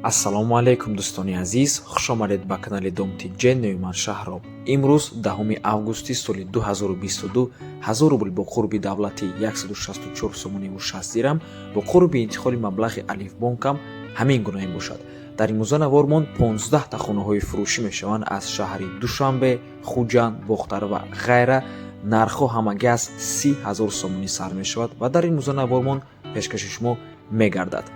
ассалому алайкум дӯстони азиз, хушомадед ба канали Домти Ҷеннои ман Шаҳроб. Имрӯз 10 августи соли 2022 1000 рубл бо қурби давлати 164 сомониву 60 дирам бо қурби интиқоли маблағи алифбонкам ҳамин гуна мебошад. дар имрӯза навормон 15 та хонаҳои фурӯшӣ мешаванд аз шаҳри Душанбе, Хуҷанд, Бохтар ва ғайра. нархҳо ҳамагӣ аз 30 000 сомонӣ сар мешавад ва дар имрӯза навормон пешкаши шумо мегардад.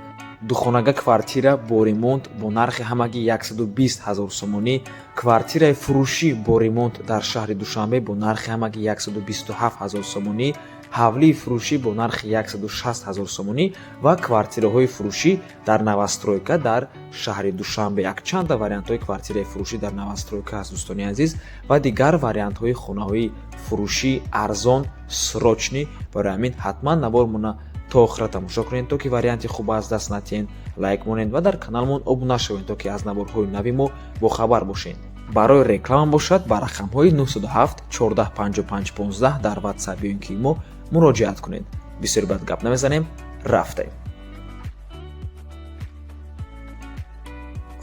духонага квартира бо ремонт бо нархи ҳамагӣ 120 000 сомонӣ, квартираи фурӯшӣ бо ремонт дар шаҳри Душанбе бо нархи ҳамагӣ 127 000 сомонӣ, ҳавлии фурӯшӣ бо нархи 160 000 сомонӣ ва квартираҳои фурӯшӣ дар Новостройка дар шаҳри Душанбе. Якчанда вариантҳои квартираи фурӯшӣ дар Новостройка ҳаст дӯстони азиз ва дигар вариантҳои хонаҳои фурӯшӣ арзон срочнӣ. барои ҳамин ҳатман навормона то охира тамошо кунед, то ки варианти хуб аз даст натиҳен, лайк монед ва дар каналмон обуна шавед, то ки аз наворҳои нави мо бохабар бошед. барои реклама бошад ба рақамҳои 907 14 55 15 дар WhatsApp ё ин ки мо муроҷиат кунед. бисёр бад гап намезанем, рафтем.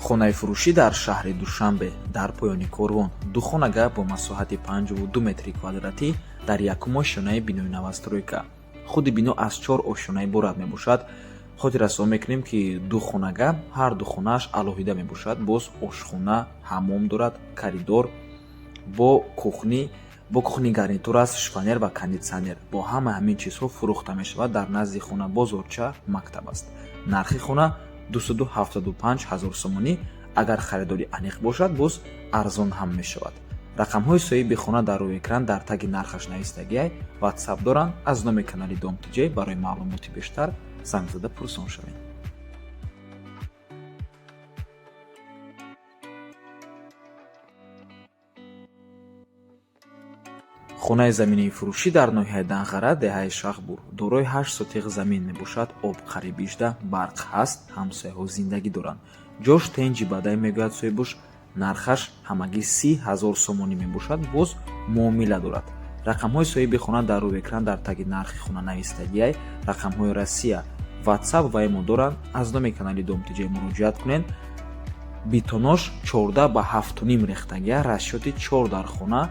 хонаи фурӯшӣ дар шаҳри Душанбе дар поёни корвон, ду хонага бо масоҳати 52 метри квадратӣ дар якум ошёнаи бинои Новостройка. худи бино аз 4 ошёна иборат мебошад. хотир расо мекунем ки ду хонага ҳар ду хонааш алоҳида мебошад. боз ошхона, ҳаммом дорад, коридор бо кухни гарнитур аст, шифонер ва кондитсионер. бо ҳама ҳамин чизҳо фурӯхта мешавад. дар назди хона бозорча мактаб аст. нархи хона 275 000 сомонӣ. агар харидори аниқ бошад, боз арзон ҳам мешавад. рақамҳои соҳиби хона дар рӯи экран дар таги нархаш навистагиай WhatsApp доранд. аз номи канали Домти Ҷ барои маълумоти бештар занг зада пурсон шавед. хонаи заминаи фурӯшӣ дар ноҳияи Данғара, деҳаи Шахбур, дорои 8 сотиқ замин мебошад. об қариб 18, барқ ҳаст, ҳамсояҳо зиндагӣ доранд. ҷош тенҷи бадай мегӯяд соҳибуш. нархаш ҳамагӣ 30 000 сомонӣ мебошад. боз муомила дорад. рақамҳои соҳиби хона дар рӯи экран дар таги нархи хона навистагиай. рақамҳои Россия, WhatsApp ва имо доранд. аз номи канали Домти Ҷ муроҷиат кунед. битонош 14 ба 7.5 рехтагия, расчёти 4 дар хона,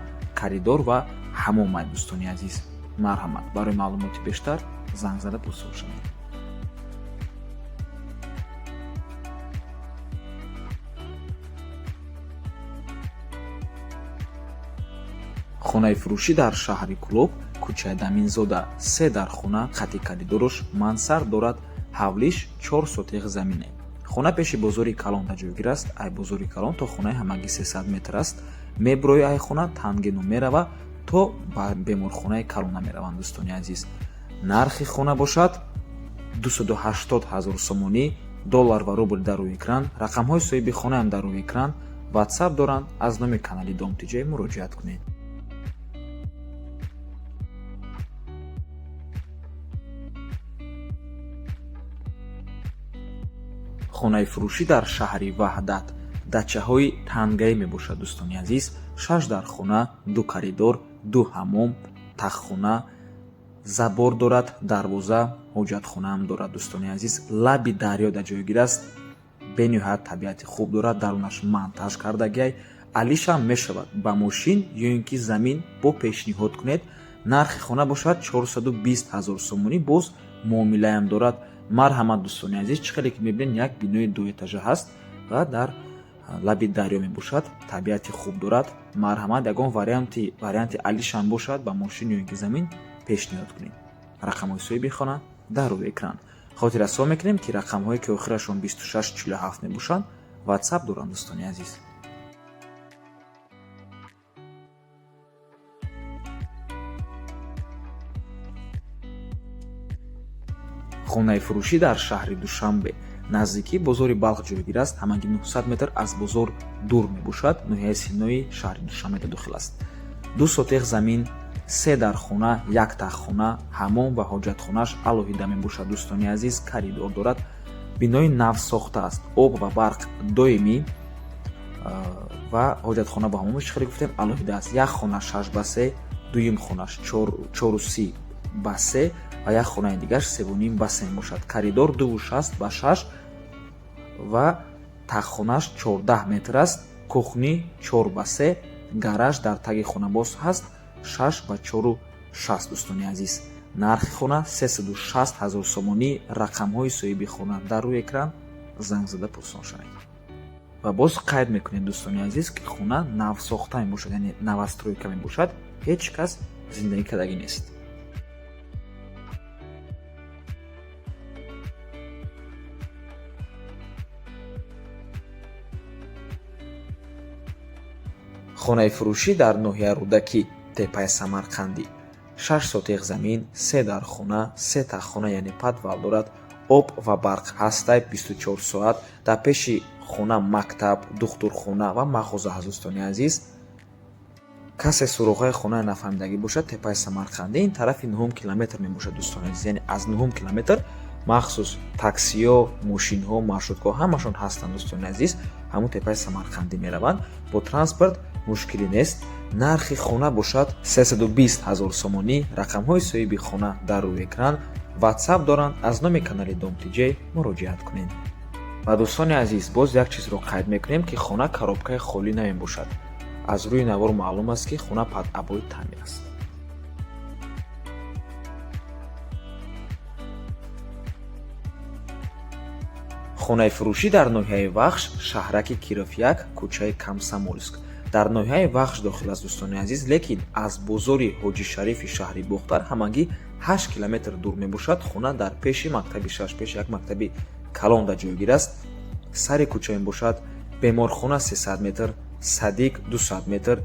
коридор ва ҳаммом ай дӯстони азиз. марҳамат. барои маълумоти бештар занг зада пурсон шавед. хонаи фурӯшӣ дар шаҳри Кӯлоб, кӯчаи Даминзода, 3 дар хона, хати коридорош мансар дорад, ҳавлиш 4 сотиқ замине. хона пеши бозори Калон ҷойгир аст. ай бозори Калон то хонаи ҳамагӣ 300 метр аст. меброи ай хона тангену мерава то ба беморхонаи Калона мераванд дӯстони азиз. нархи хона бошад 280 000 сомонӣ. доллар ва рубл дар рӯи экран. рақамҳои соҳиби хонаам дар рӯи экран. WhatsApp доранд. аз номи канали Домти Ҷ муроҷиат кунед. хонаи фурӯшӣ дар шаҳри Ваҳдат, дачаҳои тангаӣ мебошад дӯстони азиз. 6 дар хона, 2 коридор, 2 ҳаммом, таххона, забор дорад, дарвоза, ҳоҷатхона ҳам дорад дӯстони азиз. лаби дарё дар ҷойгир аст. бениҳоят табиати хуб дорад. дарунаш монтаж кардагиай. алишам мешавад ба мошин ё ин ки замин бо пешниҳод кунед. нархи хона бошад 420 000 сомонӣ. боз муомилаам дорад. марҳамат дӯстони азиз, чӣ хеле ки мебинед як бинои 2 этажа ҳаст ва дар лаби дарё мебошад. табиати хуб дорад. марҳамат, ягон варианти алишам бошад ба мошин ё ин ки замин пешниҳод кунед. рақамҳои соҳиби хона дар рӯи экран. хотир расо мекунем ки рақамҳое ки охирашон 2647 мебошанд WhatsApp доранд дӯстони азиз. хонаи фурӯшӣ дар шаҳри Душанбе, наздикии бозори Балх ҷойгир аст. ҳамагӣ 900 метр аз бозор дур мебошад. ноҳияи синои шаҳри Душанбе дохил аст. 2 сотиқ замин, 3 дар хона, 1 таххона, ҳаммом ва ҳоҷатхонааш алоҳида мебошад дӯстони азиз. коридор дорад. бинои нав сохта аст. об ва барқ доимӣ ва ҳоҷатхона ба ҳаммомиш хеле гуфтем алоҳида аст. як хона 6 ба 3, дуюм хонаш 4.30 ба 3 ва як хонаи дигараш 3.5 ба 3 мебошад. коридор 2.60 ба 6 ва таххонаш 14 метр аст, кухни 4 ба 3, гараж дар таги хона боз ҳаст 6 ба 4.60 дӯстони азиз. нархи хона 360 000 сомонӣ. рақамҳои соҳиби хона дар рӯи экран, занг зада пурсон шавед. ва боз қайд мекунем дӯстони азиз ки хона навсохта мебошад, яъне навастройка мебошад, ҳеҷ кас зиндагӣ кардагӣ нест. хонаи фурӯшӣ дар ноҳияи Рӯдакӣ, теппаи Самарқандӣ. 6 сотиқ замин, 3 дар хона, 3 таххона яъне подвал дорад. об ва барқ ҳастай 24 соат. дар пеши хона мактаб, духтурхона ва мағоза ҳаст дӯстони азиз. касе суроғҳои хонаи нафаҳмидагӣ бошад, теппаи Самарқандӣ ин тарафи 9 километр мебошад дӯстони азиз, яъне аз 9 километр махсус таксиё, мошинҳо, маршруткаҳо ҳамашон ҳастанд дӯстони азиз. ҳамун теппаи Самарқандӣ мераванд. бо транспорт мушкилӣ нест. нархи хона бошад 320 000 сомонӣ. рақамҳои соҳиби хона дар рӯи экран. ватсап доранд. аз номи канали Dom.tj муроҷиат кунед. ва дӯстони азиз, боз як чизро қайд мекунем ки хона коробкаи холӣ намебошад. аз рӯи навор маълум аст ки хона падъабои таъмир аст. хонаи фурӯшӣ дар ноҳияи Вахш, шаҳраки Киров 1, кӯчаи Комсомольск. дар ноҳияи Вахш дохил аст дӯстони азиз, лекин аз бозори Ҳоҷи Шарифи шаҳри Бохтар ҳамагӣ 8 километр дур мебошад. хона дар пеши мактаби 6, пеши як мактаби калонда ҷойгир аст. сари кӯча мебошад. беморхона 300 метр, садик 200 метр.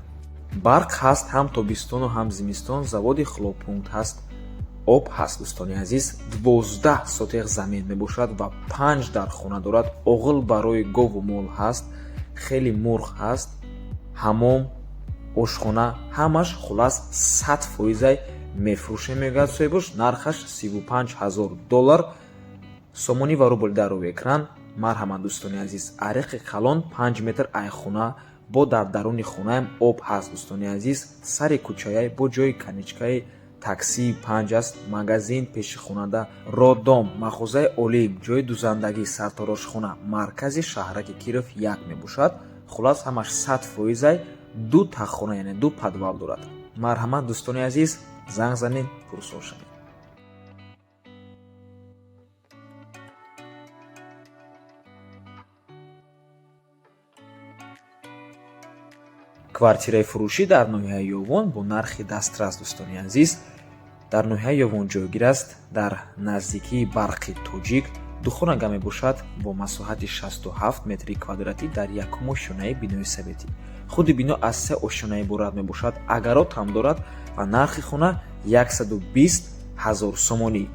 барқ ҳаст ҳам тобистону ҳам зимистон. заводи хлоппункт ҳаст. об ҳаст дӯстони азиз. 12 сотиқ замин мебошад ва 5 дар хона дорад. оғил барои гову мол ҳаст. хеле мурғ ҳаст. ҳамом, ошхона, ҳамаш хулас 100% мефурӯшем мегӯяд соҳибаш. нархаш $35 000 сомонӣ ва рубл дар рӯи экран. марҳамат дӯстони азиз, ариқи калон 5 метр айхона бо дар даруни хонаам об ҳаст дӯстони азиз. сари кӯчаи бо ҷои каничкаи такси 5 аст. магазин, пешихонада, роддом, мағозаи олим, ҷои дузандагӣ, сарторошхона, маркази шаҳраки Киров 1 мебошад. хулас ҳамаш 100% 2 таххона яъне 2 подвал дорад. марҳамат дӯстони азиз, занг занед, пурсон шавед. квартираи фурӯшӣ дар ноҳияи Ёвон бо нархи дастрас дӯстони азиз. дар ноҳияи Ёвон ҷойгир аст. дар наздикии барқи Тоҷик. духонага мебошад бо масоҳати 67 метри квадратӣ дар якум ошёнаи бинои советӣ. худи бино аз 3 ошёна иборат мебошад. агарот ҳам дорад ва нархи хона 120 000 сомонӣ.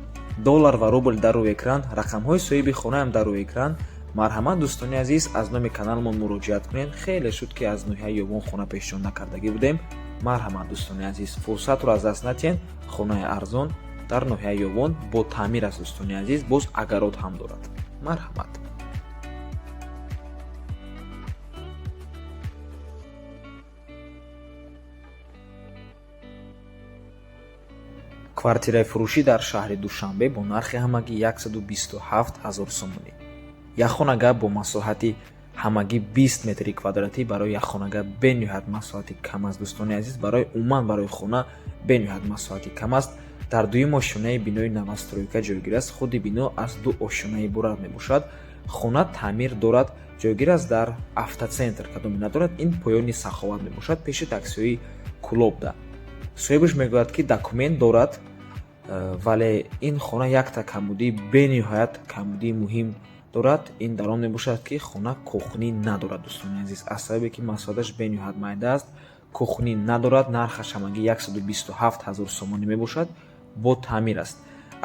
доллар ва рубл дар рӯи экран. рақамҳои соҳиби хонаам дар рӯи экран. марҳамат дӯстони азиз, аз номи каналмон муроҷиат кунед. хеле шуд ки аз ноҳияи Ёвон хона пешниҳод накардагӣ будем. марҳамат дӯстони азиз, фурсатро аз даст натиҳен. хонаи арзон дар ноҳияи Ёвон бо таъмир аст дӯстони азиз, боз агарот ҳам дорад. марҳамат. квартираи фурӯшӣ дар шаҳри Душанбе бо нархи ҳамагӣ 127 000 сомонӣ. якхонага бо масоҳати ҳамагӣ 20 метри квадратӣ барои якхонага бениҳоят масоҳати кам аст дӯстони азиз. барои умуман барои хона бениҳоят масоҳати кам аст. дар дуюм ошёнаи бинои навастройка ҷойгир аст. худи бино аз 2 ошёна иборат мебошад. хона таъмир дорад. ҷойгир аст дар автоцентр кадом надорад. ин поёни саховат мебошад пеши таксиҳои Кулобда. соҳибаш мегӯяд ки документ дорад, вале ин хона якта камбудии бениҳоят камбудии муҳим дорад. ин дар он мебошад ки хона кухнӣ надорад дӯстони азиз. аз сабабе ки масоҳаташ бениҳоят майда аст, кухнӣ надорад. нархаш ҳамагӣ 127 000 сомонӣ мебошад. бо таъмир аст.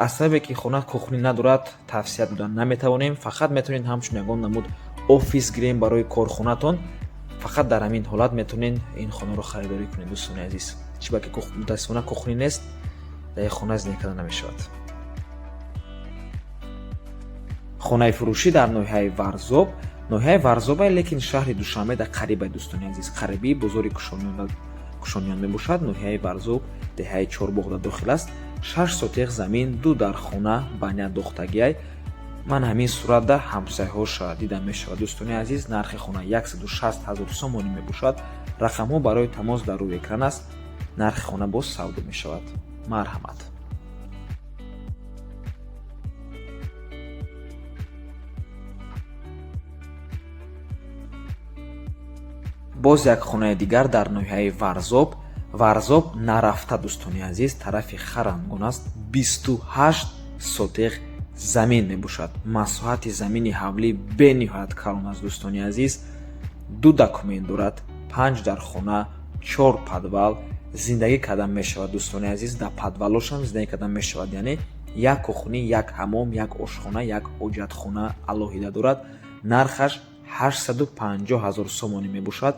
аз сабабе ки хона кухнӣ надорад, тавсия додан наметавонем. фақат метавонед ҳамчун ягон намуд офис гирем барои корхонатон. фақат дар ҳамин ҳолат метавонед ин хонаро харидорӣ кунед дӯстони азиз. чиба ки мутаассифона кухнӣ нест, дар хона зиндагӣ карда намешавад. хонаи фурӯшӣ дар ноҳияи Варзоб. ноҳияи Варзоба, лекин шаҳри Душанбе дар қариба дӯстони азиз. қарибии бозори Кушониён мебошад. ноҳияи Варзоб деҳаи Чорбоғда дохил аст. 6 сотиқ замин, 2 дар хона, баня дохтагиай. ман ҳамин сурат дар ҳамсайҳоша дида мешавад. дӯстони азиз, нархи хона 160 000 сомонӣ мебошад. рақамҳо барои тамос дар рӯи экран аст. нархи хона боз савдо мешавад. марҳамат. боз як хонаи дигар дар ноҳияи варзоб нарафта дӯстони азиз, тарафи харангон аст. 28 сотиқ замин мебошад. масоҳати замини ҳавлӣ бениҳоят калон аст дӯстони азиз. 2 документ дорад, 5 дар хона, 4 подвал зиндагӣ кардан мешавад дӯстони азиз. дар подвалошам зиндагӣ кардан мешавад, яъне як кухни, як ҳамом, як ошхона, як ҳоҷатхона алоҳида дорад. нархаш 850 000 сомонӣ мебошад.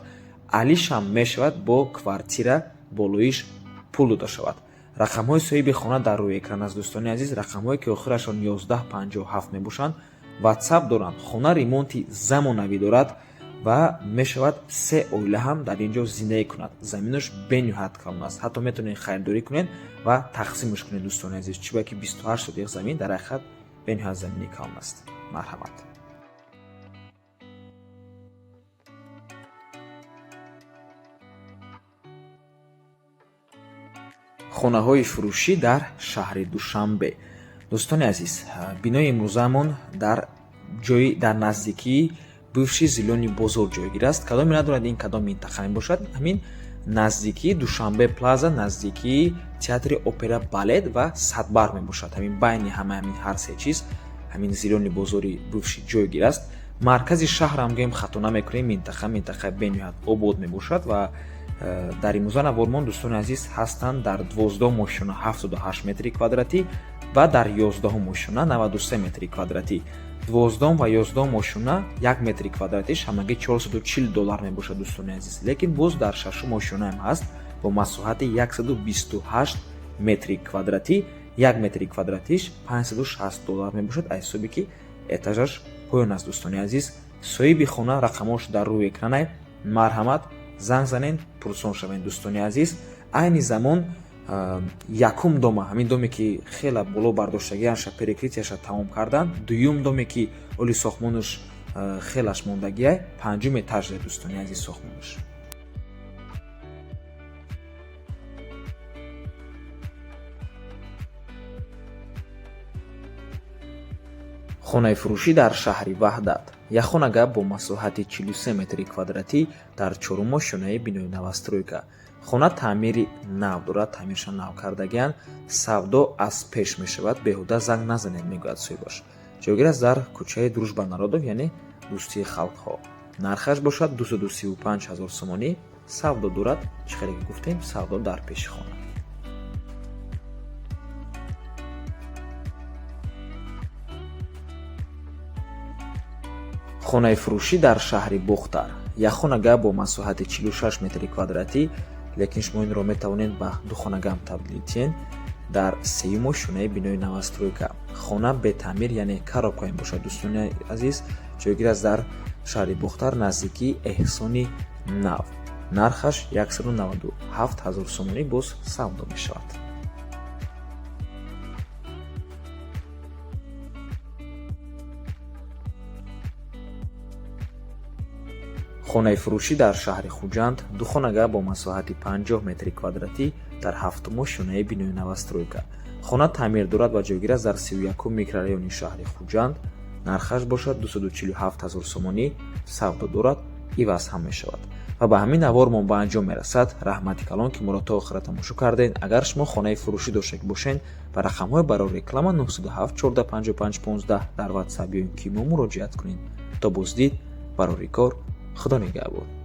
алишам мешавад бо квартира болоиш пул дода шавад. рақамҳои соҳиби хона дар рӯи экран аст дӯстони азиз. рақамҳое ки охирашон 1157 мебошанд. ватсап доранд. хона ремонти замонавӣ дорад ва мешавад 3 оила ҳам дар ин ҷо зиндагӣ кунад. заминаш бениҳоят калон аст. ҳатто метавонед харидорӣ кунед ва тақсимаш кунед дӯстони азиз. чиба ки 28 сотиқ замин дар ҳақиқат бениҳоят замини калон аст. марҳамат. хонаҳои фурӯшӣ дар шаҳри Душанбе. дӯстони азиз, бинои имрӯзаамон дар наздикии бывши зилони бозор ҷойгир аст. кадоме надонад ин кадом минтақа мебошад. ҳамин наздикии Душанбе плаза, наздикии театри опера балет ва садбарг мебошад. ҳамин байни ҳамин ҳар се чиз ҳамин зилони бозори бывши ҷойгир аст. маркази шаҳрам гӯем хато намекунем. минтақаи бениҳоят обод мебошад ва дар имрӯза навормон дӯстони азиз ҳастанд дар 12 мошина 78 метри квадратӣ ва дар 11 мошина 93 метри квадратӣ. 12 ва 11 мошина 1 метри квадратиш ҳамагӣ $440 мебошад дӯстони азиз. лекин боз дар 6 мошина ҳам ҳаст бо масоҳати 128 метри квадратӣ. 1 метри квадратиш $560 мебошад. аз ҳисобе ки этажаш поён аст дӯстони азиз. соҳиби хона рақамош дар рӯи экране. марҳамат, занг занен, пурсон шавен дӯстони азиз. айни замон якум дома, ҳамин доме ки хела боло бардоштагиаша перекритияша тамом кардан, дуюм доме ки оли сохтмонаш хелаш мондагия, панҷум этажда дӯстони азиз сохтмонаш. хонаи фурӯшӣ дар шаҳри Ваҳдат. як хонага бо масоҳати 43 метри квадратӣ дар 4 мошинаи бинои навастройка. хона таъмири нав дорад, таъмирша нав кардагиан. савдо аз пеш мешавад. беҳуда занг назанед, мегӯяд соҳибаш. ҷойгир аст дар кӯчаи Дружбанародов, яъне дӯстии халқҳо. нархаш бошад 235 000 сомонӣ. савдо дорад. чӣ хеле ки гуфтем, савдо дар пеши хона. хонаи фурӯшӣ дар шаҳри Бухтар. як хонага бо масоҳати 46 метри квадратӣ, лекин шумо инро метавонед ба ду хонагам табдил диҳед. дар сеюм мошинаи бинои навастройка. хона бетаъмир, яъне коробка мебошад дӯстони азиз. ҷойгир аст дар шаҳри Бухтар, наздикии эҳсони нав. нархаш 197 000 сомонӣ боз савдо мешавад. хонаи фурӯшӣ дар шаҳри Хуҷанд. ду хонага бо масоҳати 50 метри квадратӣ дар 7 мошинаи бинои навастройка. хона таъмир дорад ва ҷойгир аст дар 31 микрорайони шаҳри Хуҷанд. нархаш бошад 247 000 сомонӣ. савдо дорад, иваз ҳам мешавад. ва ба ҳамин навормон ба анҷом мерасад. раҳмати калон ки моро то охира тамошо кардед. агар шумо хонаи фурӯшӣ дошта бошед, ба рақамҳои барои реклама 907 1455 15 дар ватсап ё ин кимо муроҷиат кунед. то боздид барори кор. خدا نگهدار.